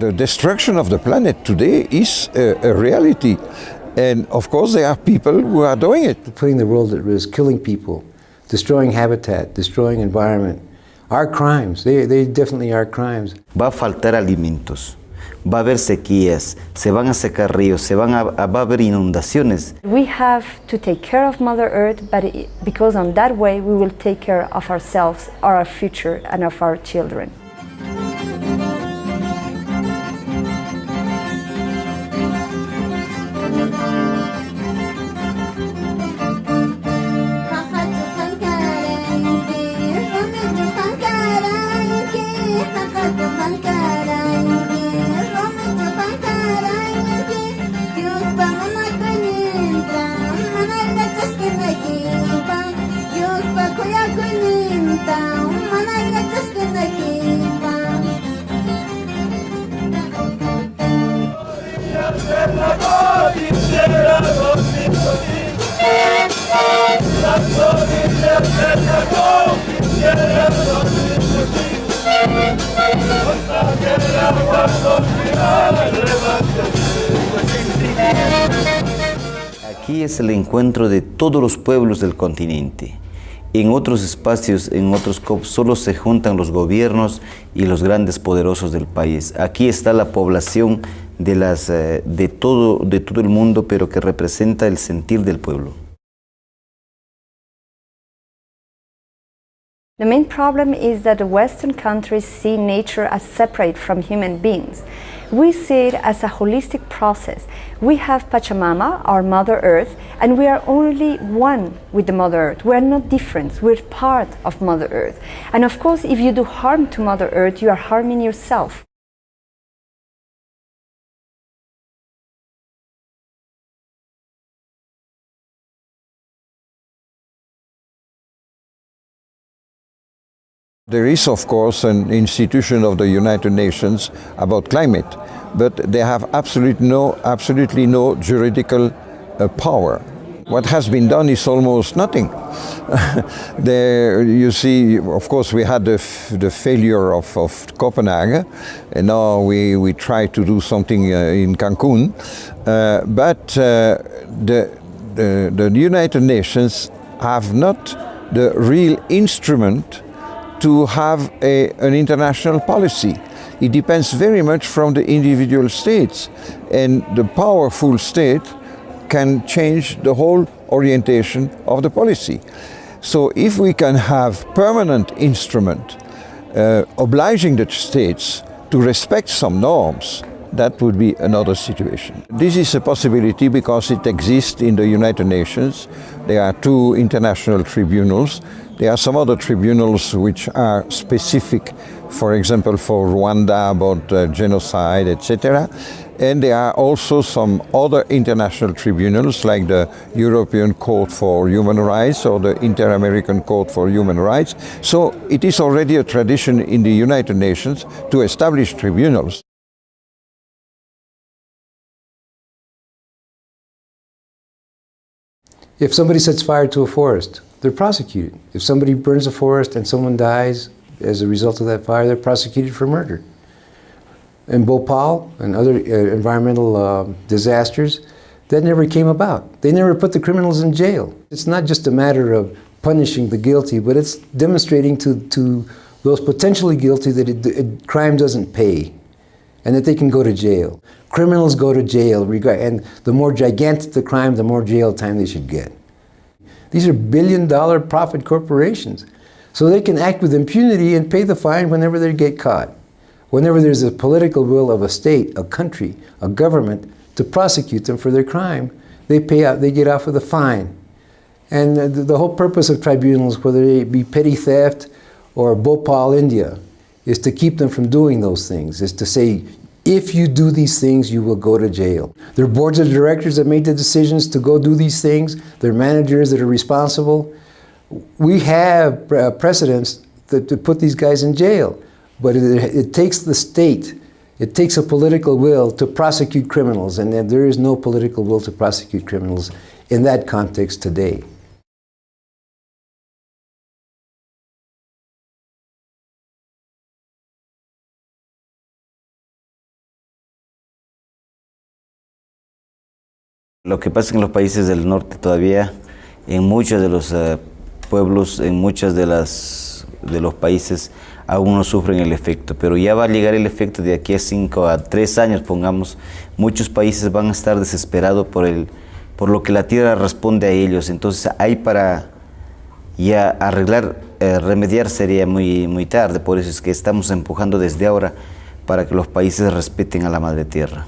The destruction of the planet today is a reality. And of course there are people who are doing it. Putting the world at risk, killing people, destroying habitat, destroying environment, are crimes. They definitely are crimes. Va a faltar alimentos, va a haber sequías, se van a secar ríos, va a haber inundaciones. We have to take care of Mother Earth, because on that way we will take care of ourselves, our future, and of our children. Aquí es el encuentro de todos los pueblos del continente. En otros espacios, en otros COP, solo se juntan los gobiernos y los grandes poderosos del país. Aquí está la población de todo el mundo, pero que representa el sentir del pueblo. The main problem is that the Western countries see nature as separate from human beings. We see it as a holistic process. We have Pachamama, our Mother Earth, and we are only one with the Mother Earth. We are not different. We're part of Mother Earth. And of course, if you do harm to Mother Earth, you are harming yourself. There is, of course, an institution of the United Nations about climate, but they have absolutely no juridical power. What has been done is almost nothing. There, you see, of course, we had the failure of Copenhagen, and now we try to do something in Cancun. But the United Nations have not the real instrument to have an international policy. It depends very much from the individual states, and the powerful state can change the whole orientation of the policy. So if we can have permanent instrument obliging the states to respect some norms, that would be another situation. This is a possibility because it exists in the United Nations. There are 2 international tribunals. There are some other tribunals which are specific, for example, for Rwanda about genocide, etc. And there are also some other international tribunals like the European Court for Human Rights or the Inter-American Court for Human Rights. So it is already a tradition in the United Nations to establish tribunals. If somebody sets fire to a forest, they're prosecuted. If somebody burns a forest and someone dies as a result of that fire, they're prosecuted for murder. In Bhopal and other environmental disasters, that never came about. They never put the criminals in jail. It's not just a matter of punishing the guilty, but it's demonstrating to those potentially guilty that crime doesn't pay and that they can go to jail. Criminals go to jail, and the more gigantic the crime, the more jail time they should get. These are billion-dollar profit corporations. So they can act with impunity and pay the fine whenever they get caught. Whenever there's a political will of a state, a country, a government to prosecute them for their crime, they get off with a fine. And the whole purpose of tribunals, whether they be petty theft or Bhopal, India, is to keep them from doing those things, is to say, if you do these things, you will go to jail. There are boards of directors that make the decisions to go do these things. There are managers that are responsible. We have precedents to put these guys in jail, but it takes the state, it takes a political will to prosecute criminals, and there is no political will to prosecute criminals in that context today. Lo que pasa en los países del norte todavía, en muchos de los pueblos, en muchos de los países, aún no sufren el efecto, pero ya va a llegar el efecto de aquí a 5 a 3 años, pongamos. Muchos países van a estar desesperados por lo que la tierra responde a ellos. Entonces, ahí para ya arreglar, remediar sería muy tarde. Por eso es que estamos empujando desde ahora para que los países respeten a la madre tierra.